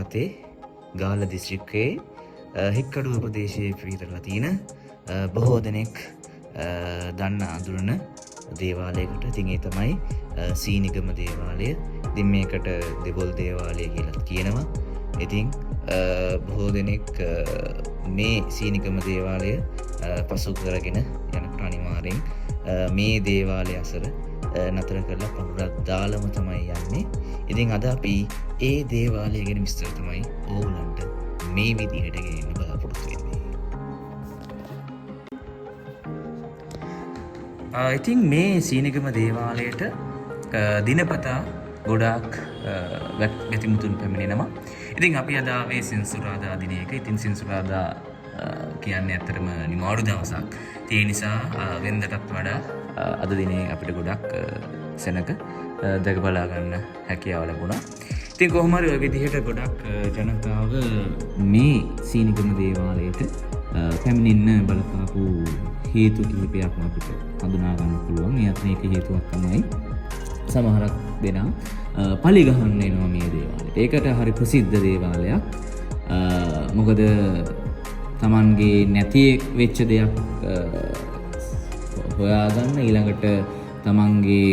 ප්‍රදේශාන්තයේ ගාල්ල දිස්ත්‍රික්කයේ හික්කඩුව ප්‍රදේශයේ පිහිටලා තියෙන බොහෝ දෙනෙක් දන්න අඳුරන දේවාලයකට. ඉතින් ඒ තමයි සීනිගම දේවාලය. ඉතින් මේකට දෙවොල් දේවාලය කියලා කියනවා. ඉතින් බොහෝ දෙනෙක් මේ සීනිගම දේවාලය පසු කරගෙන යනකොට අනිවාර්යෙන් මේ දේවාලය අසර නතර කරලා පහුරක් දාලම තමයි යන්නේ. ඉතින් අද අපි ඒ දේවාලය ගැන විස්තර තමයි ඕගොල්ලන්ට මේ විදිහට ගෙනියන්න බලාපොරොත්තු වෙන්නේ. ඉතින් මේ සීනිගම දේවාලයට දිනපතා ගොඩාක් වැතිමුතුන් පැමිණෙනවා. ඉතින් අපි අද ආවේ සෙන්සුරාදා දිනයක. ඉතින් සෙන්සුරාදා කියන්නේ ඇත්තටම නිමාඩු දවසක්. ඒ නිසා වෙනදටත් වඩා අද දිනේ අපිට ගොඩක් සෙනඟ දැක බලා ගන්න හැකියාව ලැබුණා. ඉතින් කොහොම හරි ඔය විදිහට ගොඩක් ජනතාව මේ සීනිගම දේවාලයට පැමිණෙන්න බලපාපු හේතු කිහිපයක්ම අපිට හඳුනා ගන්න පුළුවන්. ඒ අතර එක හේතුවක් තමයි සමහරක් දෙනා පලි ගහන්න එනවා මේ දේවාලයට. ඒකට හරි ප්‍රසිද්ධ දේවාලයක්. මොකද තමන්ගේ නැති වෙච්ච දෙයක් හොයාගන්න, ඊළඟට තමන්ගේ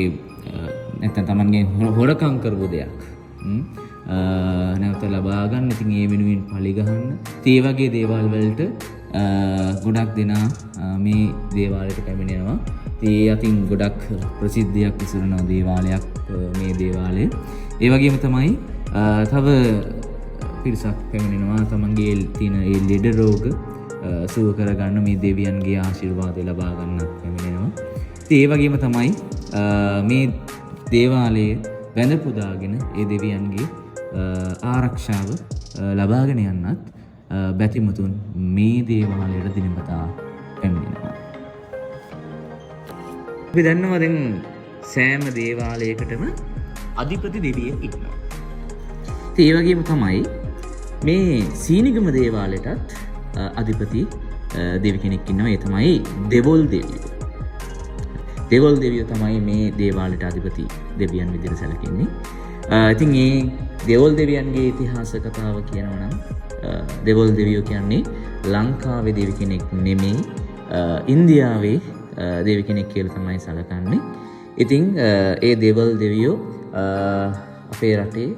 නැත්නම් තමන්ගේ හොරකම් කරපු දෙයක් නැවත ලබා ගන්න. ඉතින් ඒ වෙනුවෙන් පලි ගහන්න. ඒ වගේ දේවල් වලට ගොඩක් දෙනා මේ දේවාලයට පැමිණෙනවා. ඒ අතින් ගොඩක් ප්‍රසිද්ධියක් විසුරන දේවාලයක් මේ දේවාලය. ඒ වගේම තමයි තව පිරිසක් පැමිණෙනවා තමන්ගේ තියෙන ඒ ලෙඩ රෝග සුව කරගන්න, මේ දෙවියන්ගේ ආශිර්වාදය ලබා ගන්නත් පැමිණෙනවා. ඒ වගේම තමයි මේ දේවාලයේ වැඳ පුදාගෙන ඒ දෙවියන්ගේ ආරක්ෂාව ලබාගෙන යන්නත් බැතිමතුන් මේ දේවාලයට දිනපතා පැමිණෙනවා. අපි දන්නවා දැන් සෑම දේවාලයකටම අධිපති දෙවියෙක් ඉන්නවා. ඒ වගේම තමයි මේ සීනිගම දේවාලයටත් අධිපති දෙවි කෙනෙක් ඉන්නවා. ඒ තමයි දෙවොල් දෙවියෝ. දෙවොල් දෙවියෝ තමයි මේ දේවාලයට අධිපති දෙවියන් විදිහට සැලකෙන්නේ. ඉතින් මේ දෙවොල් දෙවියන්ගේ ඉතිහාස කතාව කියනවා නම් දෙවොල් දෙවියෝ කියන්නේ ලංකාවේ දෙවි කෙනෙක් නෙමෙයි, ඉන්දියාවේ දෙවි කෙනෙක් කියලා තමයි සැලකන්නේ. ඉතින් ඒ දෙවොල් දෙවියෝ අපේ රටේ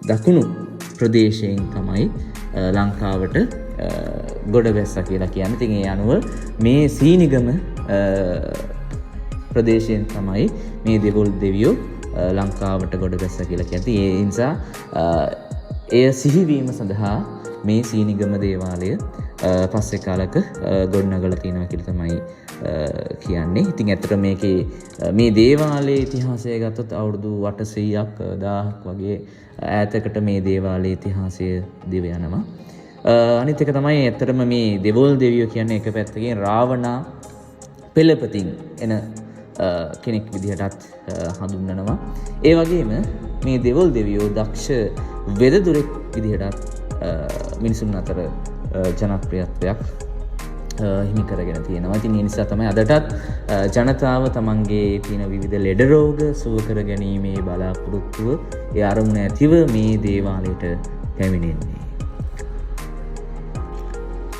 දකුණු ප්‍රදේශයෙන් තමයි ලංකාවට ගොඩ බැස්සා කියලා කියන්නේ. ඉතින් ඒ අනුව මේ සීනිගම ප්‍රදේශයෙන් තමයි මේ දෙවොල් දෙවියෝ ලංකාවට ගොඩ බැස්සා කියලා කියන්නේ. ඒ නිසා එය සිහිවීම සඳහා මේ සීනිගම දේවාලය පස්සේ කාලක ගොඩනගලා තියෙනවා කියලා තමයි කියන්නේ. ඉතින් ඇත්තට මේකේ මේ දේවාලයේ ඉතිහාසය ගත්තොත් අවුරුදු 800ක් 1000ක් වගේ ඈතකට මේ දේවාලයේ ඉතිහාසය දිව යනවා. අනිත් එක තමයි ඇත්තටම මේ දෙවොල් දෙවියෝ කියන්නේ එක පැත්තකින් රාවණා පෙළපතින් එන කෙනෙක් විදිහටත් හඳුන්වනවා. ඒ වගේම මේ දෙවොල් දෙවියෝ දක්ෂ වෙදදුරෙක් විදිහටත් මිනිසුන් අතර ජනප්‍රියත්වයක් හිමි කරගෙන තියෙනවා. ඉතින් ඒ නිසා තමයි අදටත් ජනතාව තමන්ගේ තියෙන විවිධ ලෙඩ රෝග සුව කර ගැනීමේ බලාපොරොත්තුව ඒ අරමුණ ඇතිව මේ දේවාලයට පැමිණෙන්නේ.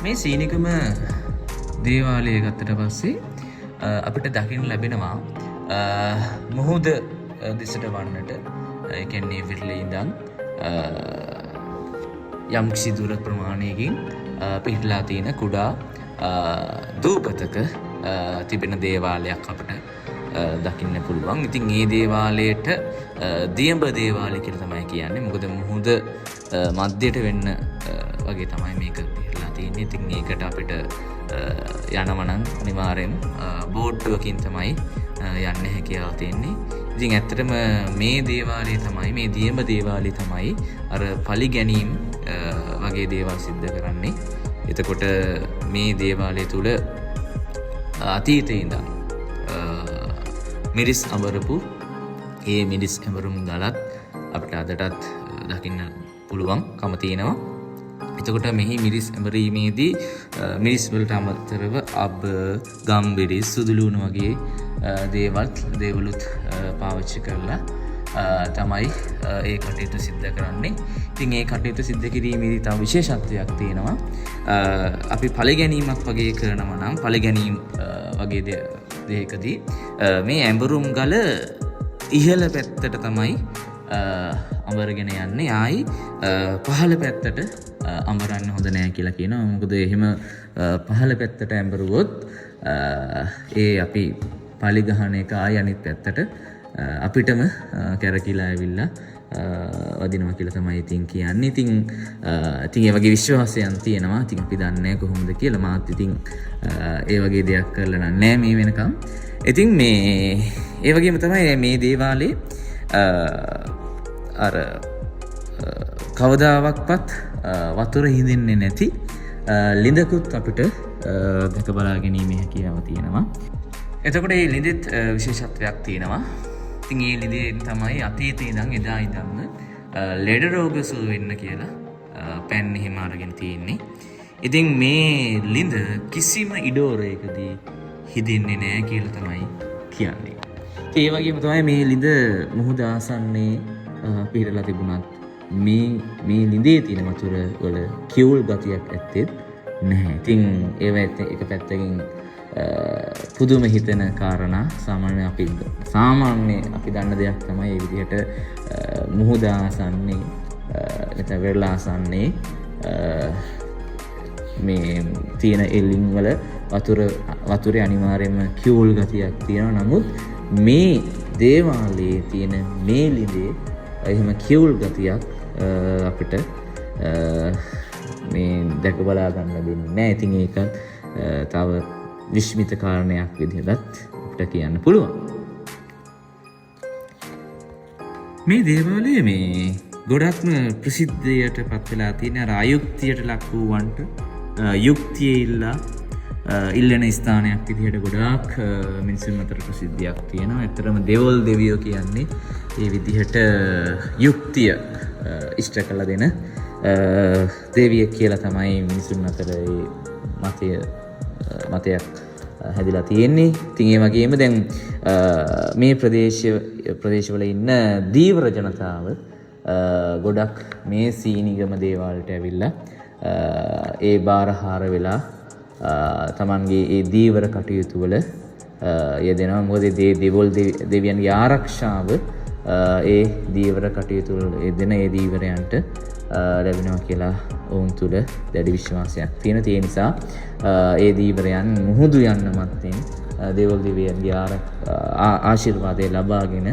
මේ සීනිගම දේවාලය ගත්තට පස්සේ අපිට දකින්න ලැබෙනවා මුහුද දිසට වන්නට, ඒ කියන්නේ විරලේ ඉඳන් යම් කිසි දුර ප්‍රමාණයකින් පිහිටලා තියෙන කුඩා දූපතක තිබෙන දේවාලයක් අපිට දකින්න පුළුවන්. ඉතින් මේ දේවාලයට දියඹ දේවාලය කියලා තමයි කියන්නේ. මොකද මුහුද මැදයට වෙන්න වගේ තමයි මේක පිහිටලා තියෙන්නේ. ඉතින් මේකට අපිට යනවා නම් අනිවාර්යෙන් බෝට්ටුවකින් තමයි යන්න හැකියාව තියෙන්නේ. ඉතින් ඇත්තටම මේ දේවාලය තමයි, මේ දියඹ දේවාලය තමයි අර පලි ගැනීම වගේ දේවල් සිද්ධ කරන්නේ. එතකොට මේ දේවාලය තුල අතීතයේ ඉඳන් මිරිස් අඹරපු ඒ මිරිස් ඇඹරුම් ගලත් අපිට අදටත් දකින්න පුළුවන්කම තියෙනවා. එතකොට මෙහි මිරිස් ඇඹරීමේදී මිරිස් වලට අමතරව අබ, ගම්බිරිස්, සුදුලුණු වගේ දේවලුත් පාවිච්චි කරලා තමයි ඒ කටයුතු සිද්ධ කරන්නේ. ඉතින් ඒ කටයුතු සිද්ධ කිරීමේදී තව විශේෂත්වයක් තියෙනවා. අපි පළිගැනීමක් වගේ කරනවා නම් පළිගැනීම් වගේ දෙයකදී මේ ඇඹරුම් ගල ඉහළ පැත්තට තමයි අඹරගෙන යන්නේ. ආයි පහළ පැත්තට අඹරන්න හොඳ නෑ කියලා කියනවා. මොකද එහෙම පහළ පැත්තට ඇඹරුවොත් ඒ අපි පලි ගහන එක ආයි අනිත් පැත්තට අපිටම කැරකිලා ඇවිල්ලා වදිනවා කියලා තමයි ඉතින් කියන්නේ. ඉතින් ඒ වගේ විශ්වාසයන් තියෙනවා. ඉතින් අපි දන්නේ නැහැ කොහොමද කියලා. මාත් ඉතින් ඒ වගේ දෙයක් කරලා නැහැ මේ වෙනකම්. ඉතින් ඒ වගේම තමයි මේ දේවාලේ අර කවදාවක්වත් වතුර හිඳින්නේ නැති ලිඳකුත් අපිට දැක බලා ගැනීමේ හැකියාව තියෙනවා. එතකොට මේ ලිඳෙත් විශේෂත්වයක් තියෙනවා. ඉතින් මේ ලිඳෙන් තමයි අතීතේ ඉඳන් එදා ඉඳන්ම ලෙඩ රෝග සුව වෙන්න කියලා පැන් එහෙම අරගෙන තියෙන්නේ. ඉතින් මේ ලිඳ කිසිම ඉඩෝරයකදී හිදින්නේ නැහැ කියලා තමයි කියන්නේ. ඒ වගේම තමයි මේ ලිඳ මුහුද ආසන්නයේ පිරලා තිබුණත් මේ ලිඳේ තියෙන වතුර වල කිවුල් ගතියක් ඇත්තේ නැහැ. ඉතින් ඒව එක පැත්තකින් පුදුම හිතෙන කාරණා. සාමාන්‍ය අපි දන්න දෙයක් තමයි මේ විදිහට මුහුද ආසන්නයේ නැත්නම් වෙරළ ආසන්නයේ මේ තියෙන එල්ලින් වල වතුරේ අනිවාර්යයෙන්ම කිවුල් ගතියක් තියෙනවා. නමුත් මේ දේවාලයේ තියෙන මේ ලිඳේ එහෙම කිවුල් ගතියක් අපිට මේ දැක බලා ගන්න දෙන්නේ නැහැ. ඉතින් ඒක තව විශ්මිත කාරණයක් විදිහටත් අපිට කියන්න පුළුවන්. මේ දේවාලයේ මේ ගොඩක්ම ප්‍රසිද්ධියට පත් වෙලා තියෙන අර අයුක්තියට ලක් වූවන්ට යුක්තිය ඉල්ලන ස්ථානයක් විදිහට ගොඩාක් මිනිසුන් අතර ප්‍රසිද්ධියක් තියෙනවා. ඇත්තටම දෙවොල් දෙවියෝ කියන්නේ ඒ විදිහට යුක්තිය ඉෂ්ට කළ දෙන දෙවියෙක් කියලා තමයි මිනිසුන් අතර මතයක් හැදිලා තියෙන්නේ. ඉතින් ඒ වගේම දැන් මේ ප්‍රදේශවල ඉන්න දීවර ජනතාව ගොඩක් මේ සීනිගම දේවාලට ඇවිල්ලා ඒ බාරහාර වෙලා තමන්ගේ ඒ දීවර කටයුතු වල යෙදෙනවා. මොකද දෙවොල් දෙවියන්ගේ ආරක්ෂාව ඒ දීවර කටයුතු වල යෙදෙන ඒ දීවරයන්ට ලැබෙනවා කියලා ඔවුන් තුළ දැඩි විශ්වාසයක් තියෙන. ඒ නිසා ඒ දීවරයන් මුහුදු යන්න මත්තෙන් දෙවොල් දෙවියන්ගේ ආශිර්වාදය ලබාගෙන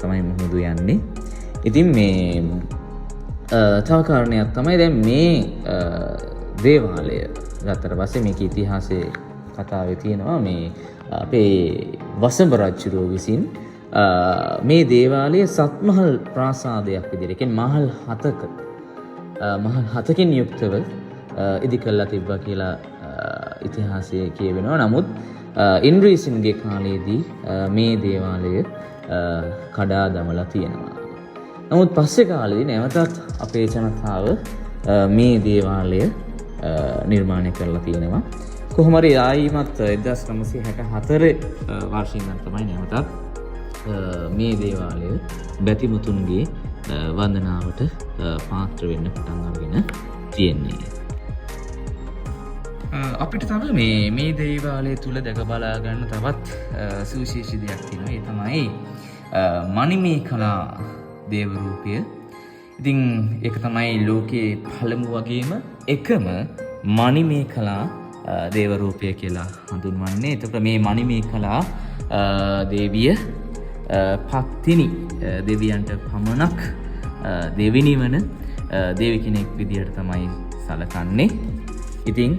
තමයි මුහුදු යන්නේ. ඉතින් මේ තව කාරණයක් තමයි දැන් මේ දේවාලය ගත්තට පස්සේ මේක ඉතිහාසයේ කතාවේ තියෙනවා. මේ අපේ වසඹ රජුරෝ විසින් මේ දේවාලය සත්මහල් ප්‍රාසාදයක් විදිහට කියන්නේ මහල් 7කින් යුක්තව ඉදි කළා තිබ්බා කියලා ඉතිහාසයේ කියවෙනවා. නමුත් ඉන්ද්‍රීසින්ගේ කාලයේදී මේ දේවාලය කඩා දමලා තියෙනවා. නමුත් පස්සේ කාලෙදී නැවතත් අපේ ජනතාව මේ දේවාලය නිර්මාණය කරලා තියෙනවා. කොහොම හරි ආයිමත් 1964 වර්ෂයෙන් තමයි නැවතත් මේ දේවාලය බැතිමුතුන්ගේ වන්දනාවට පාත්‍ර වෙන්න පටන් අරගෙන තියෙන්නේ. අපිට තව මේ දේවාලය තුල දැක බලා ගන්න තවත් සුවිශේෂී දෙයක් තියෙනවා. ඒ තමයි මණිමේඛලා දේව රූපය. ඉතින් ඒක තමයි ලෝකයේ පළමු වගේම එකම මණිමේඛලා දේව රූපය කියලා හඳුන්වන්නේ. එතකොට මේ මණිමේඛලා දේවිය පත්තිනි දෙවියන්ට පමණක් දෙවිනි වන දේවි කෙනෙක් විදිහට තමයි සැලකන්නේ. ඉතින්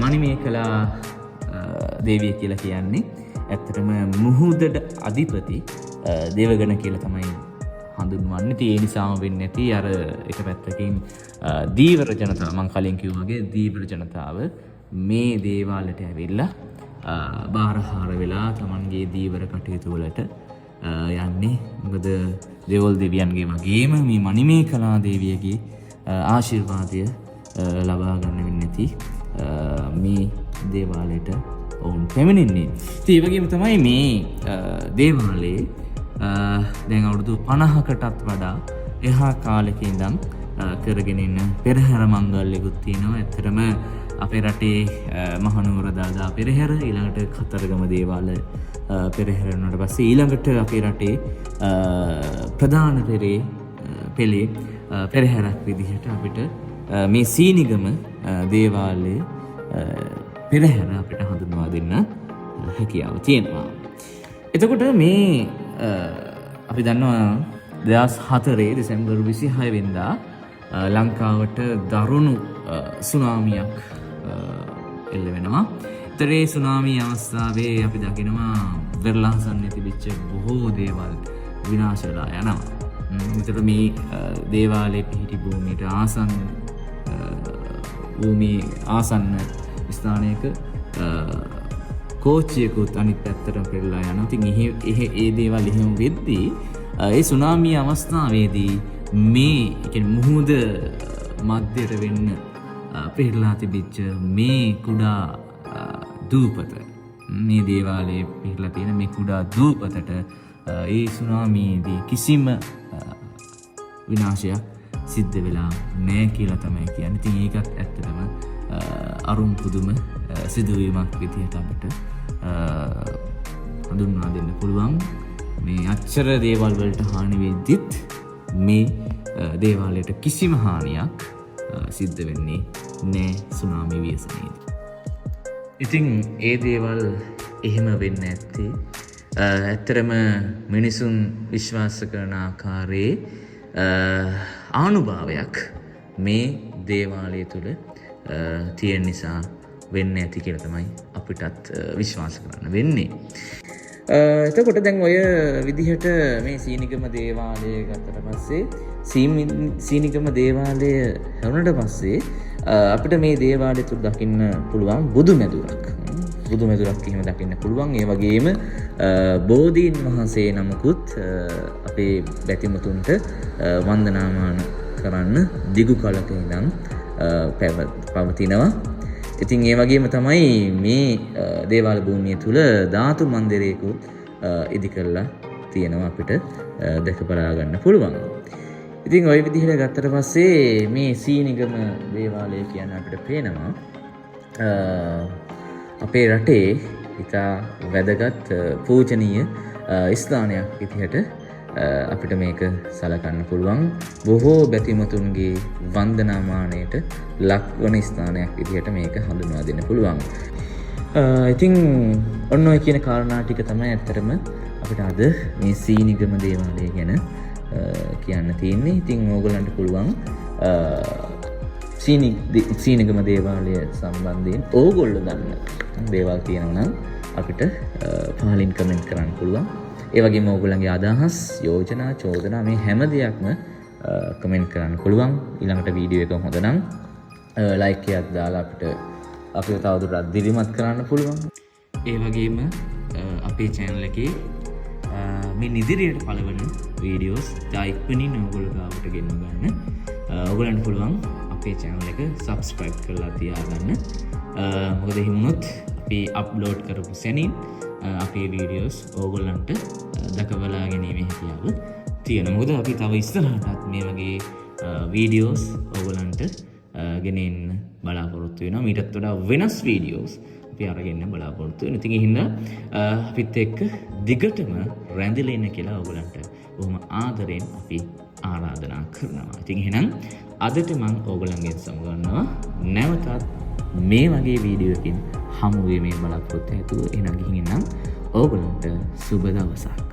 මණිමේඛලා දේවිය කියලා කියන්නේ ඇත්තටම මුහුදට අධිපති දේවගණ කියලා තමයි හඳුන්වන්නේ. ඒ නිසාම වෙන්නේ නැති අර එක පැත්තකින් දීවර ජනතාව මම කලින් කිව්වා වගේ දීවර ජනතාව මේ දේවාලයට ඇවිල්ලා බාරහාර වෙලා තමන්ගේ දීවර කටයුතු වලට යන්නේ. මොකද දෙවොල් දෙවියන්ගේ වගේම මේ මණිමේඛලා දේවියගේ ආශිර්වාදය ලබා ගන්න වෙන්නේ නැති මේ දේවාලයට ඔවුන් පැමිණෙන්නේ. ඒ වගේම තමයි මේ දේවාලයේ දැන් අවුරුදු 50කටත් වඩා එහා කාලෙක ඉඳන් කරගෙන ඉන්න පෙරහැර මංගල්‍යකුත් තියෙනවා. ඇත්තටම අපේ රටේ මහනුවර දළදා පෙරහැර, ඊළඟට කතරගම දේවාල පෙරහැර වුණාට පස්සේ ඊළඟට අපේ රටේ ප්‍රධාන පෙළේ පෙරහැරක් විදිහට අපිට මේ සීනිගම දේවාලය පෙරහැර අපිට හඳුන්වා දෙන්න හැකියාව තියෙනවා. එතකොට මේ අපි දන්නවා 2004 දෙසැම්බර් 26 වෙනිදා ලංකාවට දරුණු සුනාමියක් එල්ල වෙනවා. ඒතරේ සුනාමි අවස්ථාවේ අපි දකිනවා වෙරළාසන්නේ තිබිච්ච බොහෝ දේවල් විනාශ වෙලා යනවා. ඒතර මේ දේවාලයේ පිහිටි භූමියට ආසන්න ස්ථානයක කෝච්චියකුත් අනිත් පැත්තට පෙරලා යනවා. ඉතින් ඒ දේවල් එහෙම වෙද්දී ඒ සුනාමිය අවස්ථාවේදී මේ කියන්නේ මුහුද මැදට වෙන්න පෙරලා තිබිච්ච මේ කුඩා දූපත, මේ දේවාලයේ පිහිටලා තියෙන මේ කුඩා දූපතට ඒ සුනාමියේදී කිසිම විනාශයක් සිද්ධ වෙලා නැහැ කියලා තමයි කියන්නේ. ඉතින් ඒකත් ඇත්තටම අරුම් පුදුම සිදුවීමක් විදිහට අපිට හඳුන්වා දෙන්න පුළුවන්. මේ අච්චර දේවල් වලට හානි වෙද්දිත් මේ දේවාලයට කිසිම හානියක් සිද්ධ වෙන්නේ නැහැ සුනාමි ව්‍යසනයේදී. ඉතින් ඒ දේවල් එහෙම වෙන්න ඇත්තේ ඇත්තරම මිනිසුන් විශ්වාස කරන ආකාරයේ ආනුභාවයක් මේ දේවාලය තුළ තියෙන නිසා වෙන්න ඇති කියලා තමයි අපිටත් විශ්වාස කරන්න වෙන්නේ. එතකොට දැන් ඔය විදිහට මේ සීනිගම දේවාලය ගත්තට පස්සේ සීනිගම දේවාලය හැරුණට පස්සේ අපිට මේ දේවාලය තුළ දකින්න පුළුවන් බුදුමැදුරක් එහෙම දකින්න පුළුවන්. ඒ වගේම බෝධීන් වහන්සේ නමකුත් අපේ බැතිමතුන්ට වන්දනාමාන කරන්න දිගු කලක ඉඳන් පවතිනවා. ඉතින් ඒ වගේම තමයි මේ දේවාල භූමිය තුල ධාතු මන්දිරයකුත් ඉදි කරලා තියෙනවා අපිට දැක බලා ගන්න පුළුවන්. ඉතින් ওই විදිහට ගත්තට පස්සේ මේ සීනිගම දේවාලය කියන අපිට පේනවා අපේ රටේ ඉතා වැදගත් පූජනීය ස්ථානයක් විදිහට අපිට මේක සලකන්න පුළුවන්. බොහෝ බැතිමතුන්ගේ වන්දනාමානයට ලක්වන ස්ථානයක් විදිහට මේක හඳුන්වා දෙන්න පුළුවන්. ඉතින් ඔන්න ඔය කියන කාරණා ටික තමයි ඇත්තටම අපිට අද මේ සීනිගම දේවාලය ගැන කියන්න තියෙන්නේ. ඉතින් ඕගොල්ලන්ට පුළුවන් සීනිගම දේවාලය සම්බන්ධයෙන් ඕගොල්ලෝ දන්න දේවල් තියෙනවා නම් අපිට පහලින් කමෙන්ට් කරන්න පුළුවන්. ඒ වගේම ඕගොල්ලන්ගේ අදහස්, යෝජනා, චෝදනා මේ හැම දෙයක්ම කමෙන්ට් කරන්න පුළුවන්. ඊළඟට වීඩියෝ එක හොඳ නම් ලයික් එකක් දාලා අපිව තවදුරටත් දිරිමත් කරන්න පුළුවන්. ඒ වගේම අපේ channel එකේ මේ ඉදිරියට පළවන වීඩියෝස් ඉක්මනින් ඔයගොල්ලෝ ගාවට ගෙන්න ගන්න. ඔයගොල්ලන්ට පුළුවන් අපේ channel එක subscribe කරලා තියාගන්න. මොකද එහෙම වුණොත් අපි අප්ලෝඩ් කරපු සැනින් අපේ වීඩියෝස් ඕගොල්ලන්ට දකබලා ගැනීමේ හැකියාව තියෙනවා. මොකද අපි තව ඉස්සරහටත් මේ වගේ වීඩියෝස් ඕගොල්ලන්ට ගෙන එන්න බලාපොරොත්තු වෙනවා. මීටත් වඩා වෙනස් වීඩියෝස් අපි අරගෙන බලාපොරොත්තු වෙනවා. ඉතින් එහෙනම් අපිත් එක්ක දිගටම රැඳිලා ඉන්න කියලා ඕගොල්ලන්ට බොහොම ආදරෙන් අපි ආරාධනා කරනවා. ඉතින් එහෙනම් අදට මම ඕගොල්ලන්ගෙන් සමුගන්නවා. නැවතත් මේ වගේ වීඩියෝ එකකින් හමු වෙමේ බලාපොරොත්තු ඇතුව එහෙනම් ගිහින් ඉන්නම්. ඕගොල්ලන්ට සුබ දවසක්.